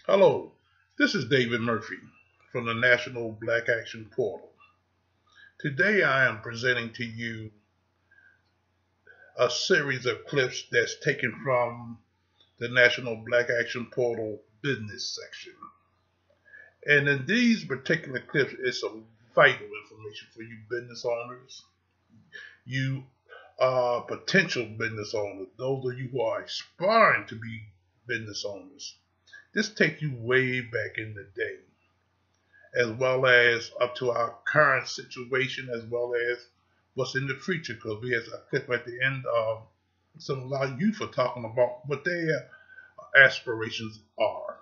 Hello, this is David Murphy from the National Black Action Portal. Today I am presenting to you a series of clips that's taken from the National Black Action Portal business section. And in these particular clips, it's some vital information for you business owners, you potential business owners, those of you who are aspiring to be business owners. This takes you way back in the day, as well as up to our current situation, as well as what's in the future, because we have a clip at the end of some of our youth are talking about what their aspirations are.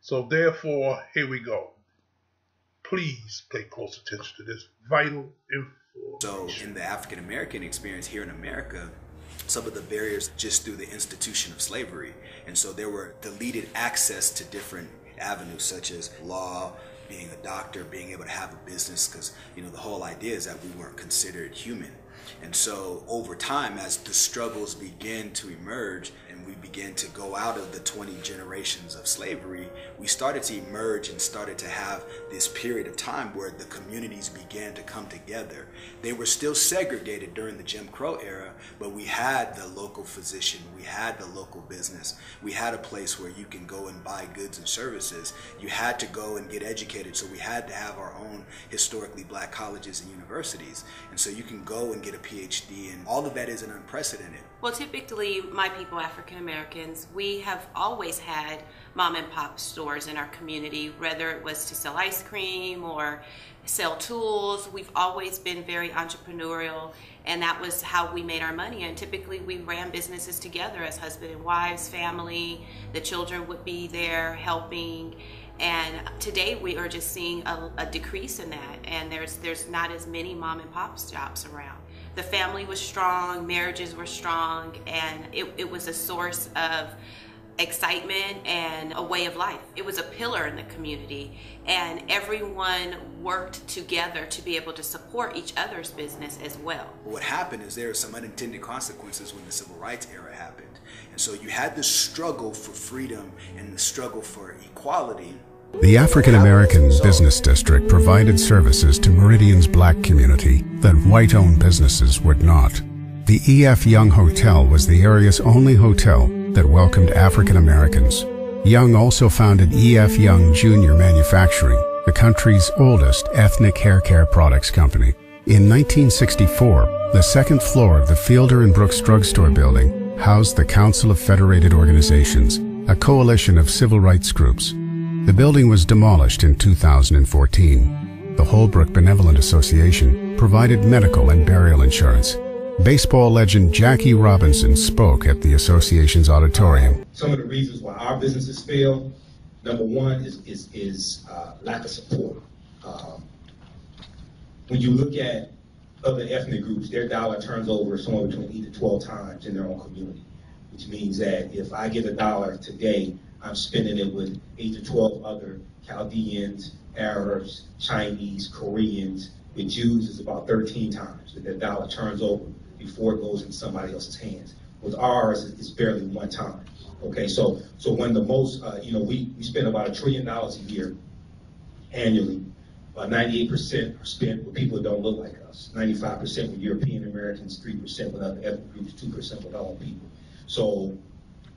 So therefore, here we go. Please pay close attention to this vital information. So in the African American experience here in America, some of the barriers just through the institution of slavery. And so there were deleted access to different avenues such as law, being a doctor, being able to have a business, because the whole idea is that we weren't considered human. And so over time, as the struggles began to emerge and we began to go out of the 20 generations of slavery, we started to emerge and started to have this period of time where the communities began to come together. They were still segregated during the Jim Crow era, but we had the local physician, we had the local business, we had a place where you can go and buy goods and services. You had to go and get educated, so we had to have our own historically black colleges and universities. And so you can go and get a PhD, and all of that isn't unprecedented. Well, typically, my people, African Americans, we have always had mom and pop stores in our community, whether it was to sell ice cream or sell tools. We've always been very entrepreneurial, and that was how we made our money. And typically, we ran businesses together as husband and wives, family. The children would be there helping. And today we are just seeing a decrease in that, and there's not as many mom and pop shops around. The family was strong, marriages were strong, and it was a source of excitement and a way of life. It was a pillar in the community, and everyone worked together to be able to support each other's business as well. What happened is there are some unintended consequences when the civil rights era happened. And so you had this struggle for freedom and the struggle for equality. The African American Business District provided services to Meridian's black community that white-owned businesses would not. The E.F. Young Hotel was the area's only hotel that welcomed African Americans. Young also founded E.F. Young Jr. Manufacturing, the country's oldest ethnic hair care products company. In 1964, the second floor of the Fielder and Brooks Drugstore building housed the Council of Federated Organizations, a coalition of civil rights groups. The building was demolished in 2014. The Holbrook Benevolent Association provided medical and burial insurance. Baseball legend Jackie Robinson spoke at the association's auditorium. Some of the reasons why our businesses fail, number one is lack of support. When you look at other ethnic groups, their dollar turns over somewhere between 8 to 12 times in their own community, which means that if I get $1 today, I'm spending it with 8 to 12 other Chaldeans, Arabs, Chinese, Koreans. With Jews, it's about 13 times that dollar turns over before it goes in somebody else's hands. With ours, it's barely one time. Okay, so when the most, we spend about $1 trillion a year annually. 98% are spent with people that don't look like us. 95% with European Americans, 3% with other ethnic groups, 2% with all people. So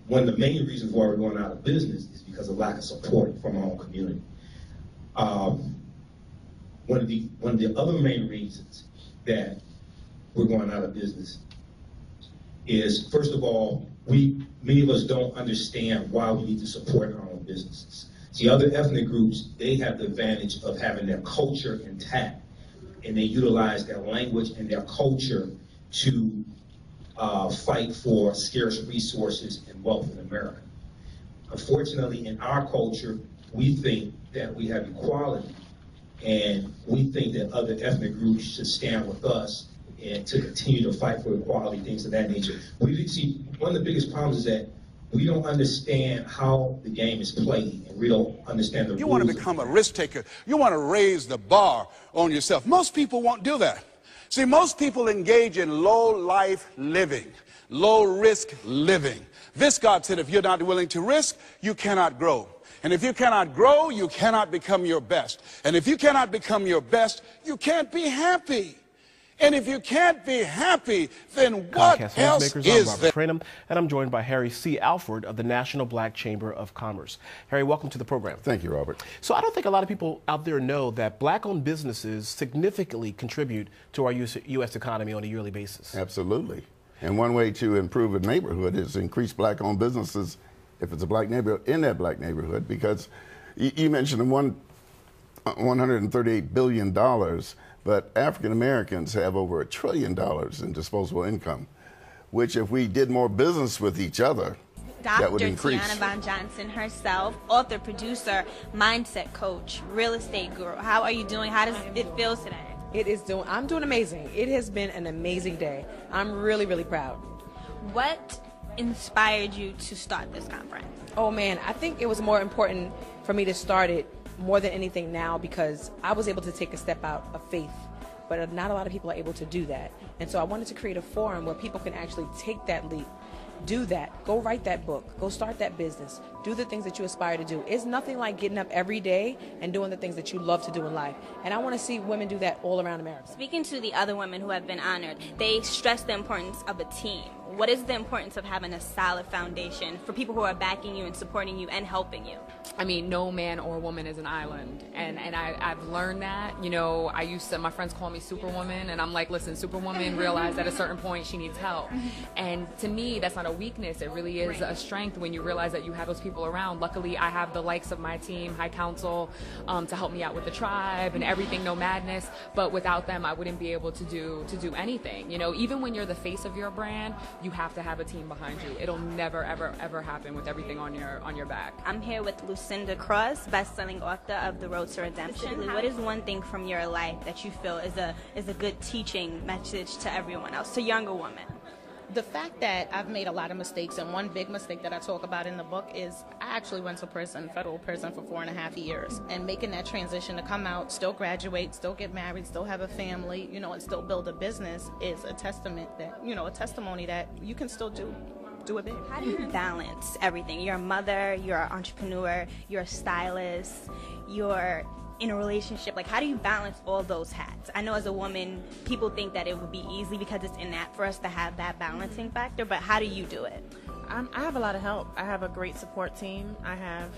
one of the main reasons why we're going out of business is because of lack of support from our own community. One of the other main reasons that we're going out of business is, first of all, many of us don't understand why we need to support our own businesses. See, other ethnic groups, they have the advantage of having their culture intact, and they utilize their language and their culture to fight for scarce resources and wealth in America. Unfortunately, in our culture, we think that we have equality, and we think that other ethnic groups should stand with us and to continue to fight for equality, things of that nature. We see one of the biggest problems is that we don't understand how the game is played, and we don't understand the rules. You want to become a risk taker. You want to raise the bar on yourself. Most people won't do that. See, most people engage in low-life living, low-risk living. Viscott said, if you're not willing to risk, you cannot grow. And if you cannot grow, you cannot become your best. And if you cannot become your best, you can't be happy. And if you can't be happy, then what else is I'm there? Robert Trenum, and I'm joined by Harry C. Alford of the National Black Chamber of Commerce. Harry, welcome to the program. Thank you, Robert. So I don't think a lot of people out there know that black-owned businesses significantly contribute to our U.S. economy on a yearly basis. Absolutely. And one way to improve a neighborhood is to increase black-owned businesses if it's a black neighborhood, in that black neighborhood, because you mentioned the $138 billion, but African Americans have over $1 trillion in disposable income, which if we did more business with each other, that would increase. Dr. Tiana Von Johnson herself, author, producer, mindset coach, real estate guru. How are you doing? How does it feel today? I'm doing amazing. It has been an amazing day. I'm really, really proud. What inspired you to start this conference? Oh man, I think it was more important for me to start it more than anything now because I was able to take a step out of faith, but not a lot of people are able to do that. And so I wanted to create a forum where people can actually take that leap, do that, go write that book, go start that business, do the things that you aspire to do. It's nothing like getting up every day and doing the things that you love to do in life. And I want to see women do that all around America. Speaking to the other women who have been honored, they stress the importance of a team. What is the importance of having a solid foundation for people who are backing you and supporting you and helping you? I mean, no man or woman is an island, and I've learned that. You know, my friends call me Superwoman, and I'm like, listen, Superwoman realized at a certain point she needs help. And to me, that's not a weakness. It really is a strength when you realize that you have those people around. Luckily, I have the likes of my team, High Council, to help me out with the tribe and everything, No Madness. But without them, I wouldn't be able to do anything. You know, even when you're the face of your brand, you have to have a team behind you. It'll never, ever, ever happen with everything on your back. I'm here with Lucinda Cross, best-selling author of The Road to Redemption. What is one thing from your life that you feel is a good teaching message to everyone else, to younger women? The fact that I've made a lot of mistakes, and one big mistake that I talk about in the book is I actually went to prison, federal prison, for 4.5 years, and making that transition to come out, still graduate, still get married, still have a family, you know, and still build a business is a testament that, you know, a testimony that you can still do it big. How do you balance everything? You're a mother, you're an entrepreneur, you're a stylist, you're in a relationship. Like, how do you balance all those hats? I know as a woman, people think that it would be easy because it's innate for us to have that balancing factor, but how do you do it? I have a lot of help. I have a great support team. I have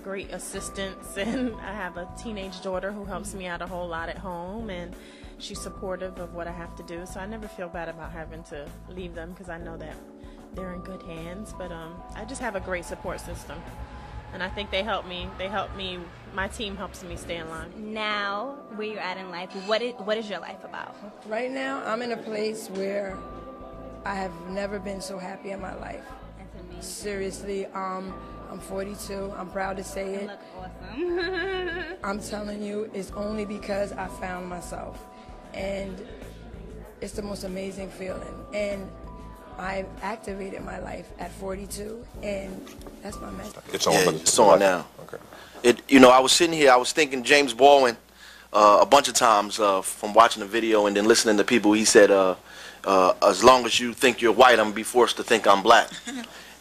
great assistants, and I have a teenage daughter who helps me out a whole lot at home, and she's supportive of what I have to do, so I never feel bad about having to leave them because I know that they're in good hands. But I just have a great support system, and I think they help me. My team helps me stay in line. Now, where you're at in life, what is your life about? Right now, I'm in a place where I have never been so happy in my life. That's amazing. Seriously, I'm 42. I'm proud to say it. You look awesome. I'm telling you, it's only because I found myself, and it's the most amazing feeling. And I've activated my life at 42, and that's my message. It's on, it's on now. Okay. You know, I was sitting here, I was thinking James Baldwin a bunch of times from watching the video and then listening to people. He said, as long as you think you're white, I'm going to be forced to think I'm black.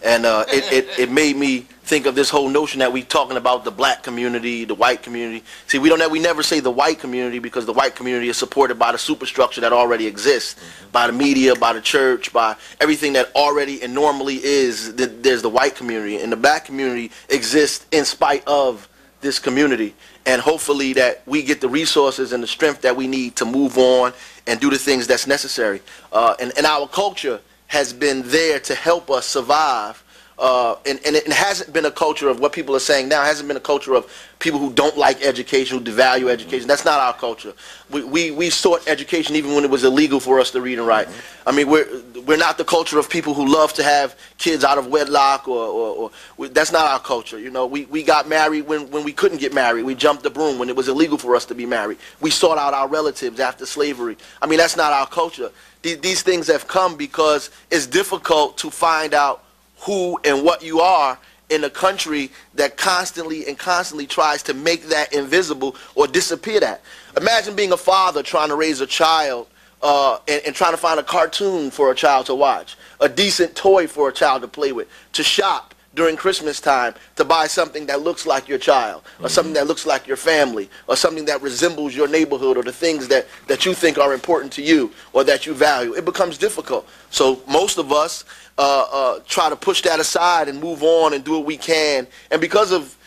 And it made me think of this whole notion that we talking about the black community, the white community. See, we never say the white community because the white community is supported by the superstructure that already exists, by the media, by the church, by everything that already and normally is. There's the white community, and the black community exists in spite of this community. And hopefully that we get the resources and the strength that we need to move on and do the things that's necessary. And our culture has been there to help us survive. And it hasn't been a culture of what people are saying now. It hasn't been a culture of people who don't like education, who devalue education. That's not our culture. We sought education even when it was illegal for us to read and write. I mean, we're not the culture of people who love to have kids out of wedlock, or that's not our culture. You know, we got married when we couldn't get married. We jumped the broom when it was illegal for us to be married. We sought out our relatives after slavery. I mean, that's not our culture. These things have come because it's difficult to find out who and what you are in a country that constantly tries to make that invisible or disappear that. Imagine being a father trying to raise a child and trying to find a cartoon for a child to watch, a decent toy for a child to play with, to shop during Christmas time to buy something that looks like your child, or something that looks like your family, or something that resembles your neighborhood, or the things that you think are important to you or that you value. It becomes difficult. So most of us try to push that aside and move on and do what we can. And because of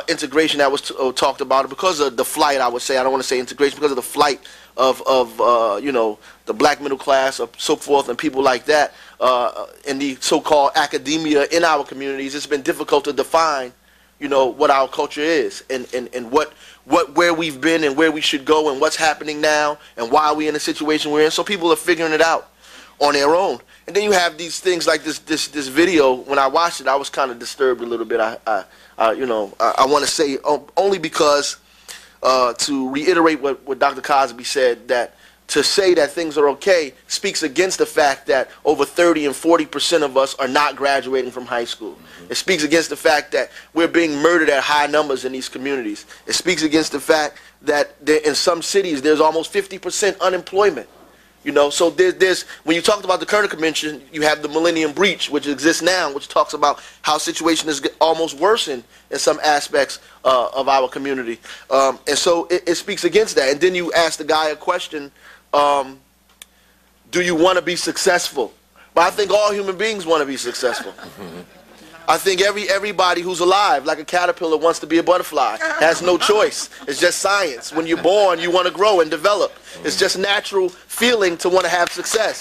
integration that was talked about, because of the flight, I would say, I don't want to say integration, because of the flight of you know, the black middle class or so forth and people like that in the so-called academia in our communities, it's been difficult to define, you know, what our culture is and where we've been and where we should go and what's happening now and why we're in the situation we're in. So people are figuring it out on their own. And then you have these things like this video. When I watched it, I was kind of disturbed a little bit. I want to say only because to reiterate what Dr. Cosby said, that to say that things are okay speaks against the fact that over 30 and 40% of us are not graduating from high school. It speaks against the fact that we're being murdered at high numbers in these communities. It speaks against the fact that in some cities there's almost 50% unemployment. You know, so there's when you talked about the Kerner Convention, you have the Millennium Breach, which exists now, which talks about how situation is almost worsened in some aspects of our community. And so it speaks against that. And then you ask the guy a question, do you want to be successful? But I think all human beings want to be successful. I think everybody who's alive, like a caterpillar, wants to be a butterfly. Has no choice. It's just science. When you're born, you want to grow and develop. It's just natural feeling to want to have success.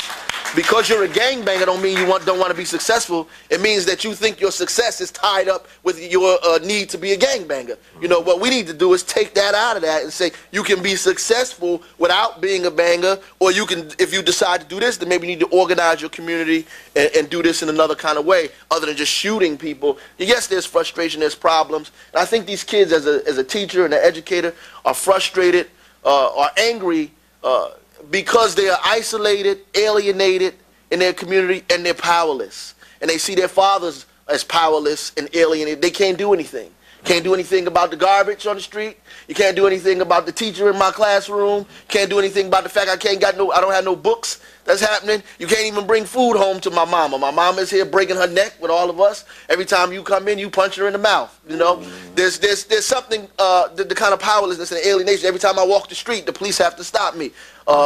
Because you're a gangbanger don't mean you don't want to be successful. It means that you think your success is tied up with your need to be a gangbanger. You know, what we need to do is take that out of that and say you can be successful without being a banger, or you can, if you decide to do this, then maybe you need to organize your community and do this in another kind of way other than just shooting people. Yes, there's frustration, there's problems. And I think these kids as a teacher and an educator are frustrated, are angry, because they are isolated, alienated in their community, and they're powerless. And they see their fathers as powerless and alienated. They can't do anything. Can't do anything about the garbage on the street. You can't do anything about the teacher in my classroom. Can't do anything about the fact I don't have no books that's happening. You can't even bring food home to my mama. My mama is here breaking her neck with all of us. Every time you come in, you punch her in the mouth. You know, there's something, the kind of powerlessness and alienation. Every time I walk the street, the police have to stop me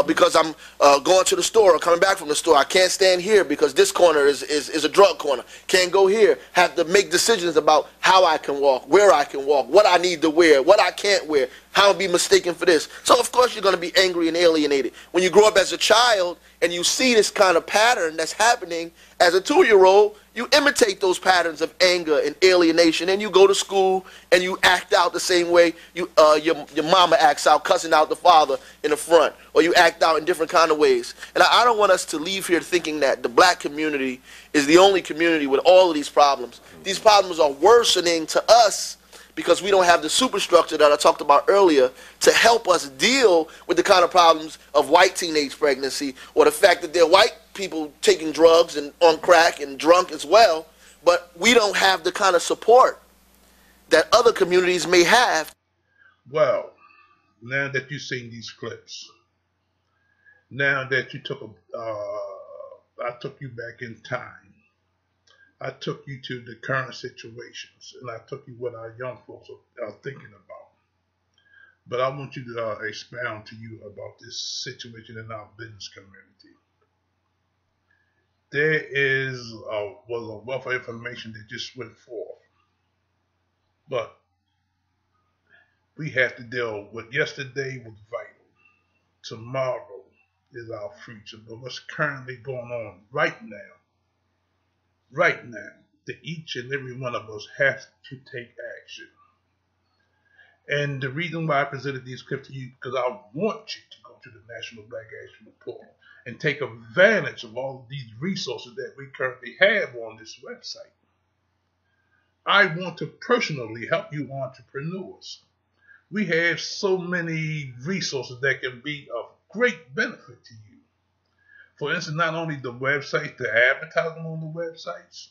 because I'm going to the store or coming back from the store. I can't stand here because this corner is a drug corner. Can't go here. Have to make decisions about how I can walk, where I can walk, what I need to wear, what I can't wear, how I'll be mistaken for this. So of course you're going to be angry and alienated. When you grow up as a child and you see this kind of pattern that's happening as a 2-year-old, you imitate those patterns of anger and alienation, and you go to school and you act out the same way your mama acts out, cussing out the father in the front, or you act out in different kind of ways. And I don't want us to leave here thinking that the black community is the only community with all of these problems. These problems are worsening to us because we don't have the superstructure that I talked about earlier to help us deal with the kind of problems of white teenage pregnancy, or the fact that they're white people taking drugs and on crack and drunk as well, but we don't have the kind of support that other communities may have. Well, now that you've seen these clips, now that you took I took you back in time. I took you to the current situations, and I took you what our young folks are thinking about. But I want you to expound to you about this situation in our business community. There was a wealth of information that just went forth, but we have to deal with yesterday was vital. Tomorrow is our future, but what's currently going on right now, that each and every one of us has to take action. And the reason why I presented these clips to you, because I want you to go to the National Black Action Portal and take advantage of all of these resources that we currently have on this website. I want to personally help you entrepreneurs. We have so many resources that can be of great benefit to you. For instance, not only the website, the advertising on the websites,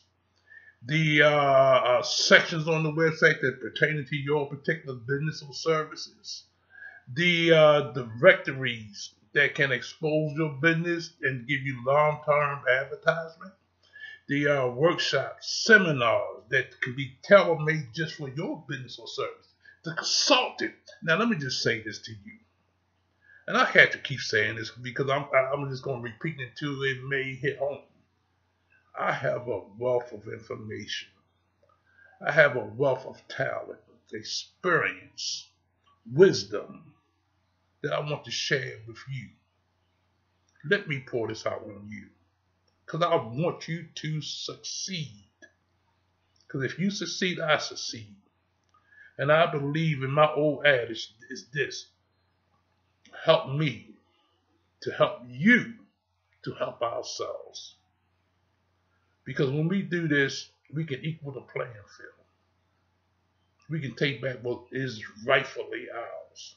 the sections on the website that pertain to your particular business or services, the directories that can expose your business and give you long-term advertisement, the workshops, seminars that can be tailor-made just for your business or service, the consultant. Now, let me just say this to you. And I have to keep saying this because I'm just going to repeat it until it may hit home. I have a wealth of information. I have a wealth of talent, experience, wisdom that I want to share with you. Let me pour this out on you because I want you to succeed. Because if you succeed, I succeed. And I believe in my old adage is this: help me to help you to help ourselves. Because when we do this, we can equal the playing field. We can take back what is rightfully ours.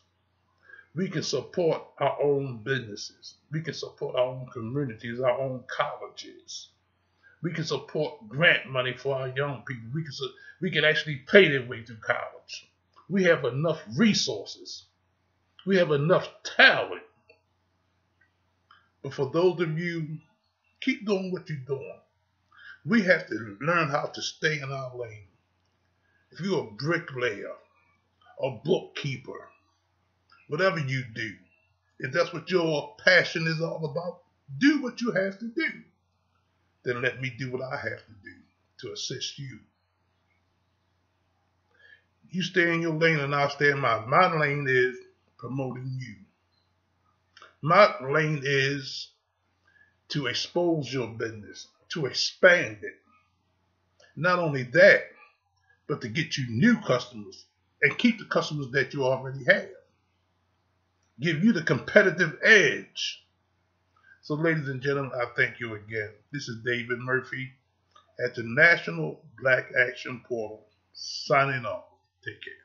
We can support our own businesses. We can support our own communities, our own colleges. We can support grant money for our young people. We can actually pay their way through college. We have enough resources. We have enough talent. But for those of you, keep doing what you're doing. We have to learn how to stay in our lane. If you're a bricklayer, a bookkeeper, whatever you do, if that's what your passion is all about, do what you have to do. Then let me do what I have to do to assist you. You stay in your lane and I'll stay in mine. My lane is promoting you. My lane is to expose your business, to expand it. Not only that, but to get you new customers and keep the customers that you already have. Give you the competitive edge. So ladies and gentlemen, I thank you again. This is David Murphy at the National Black Action Portal, signing off. Take care.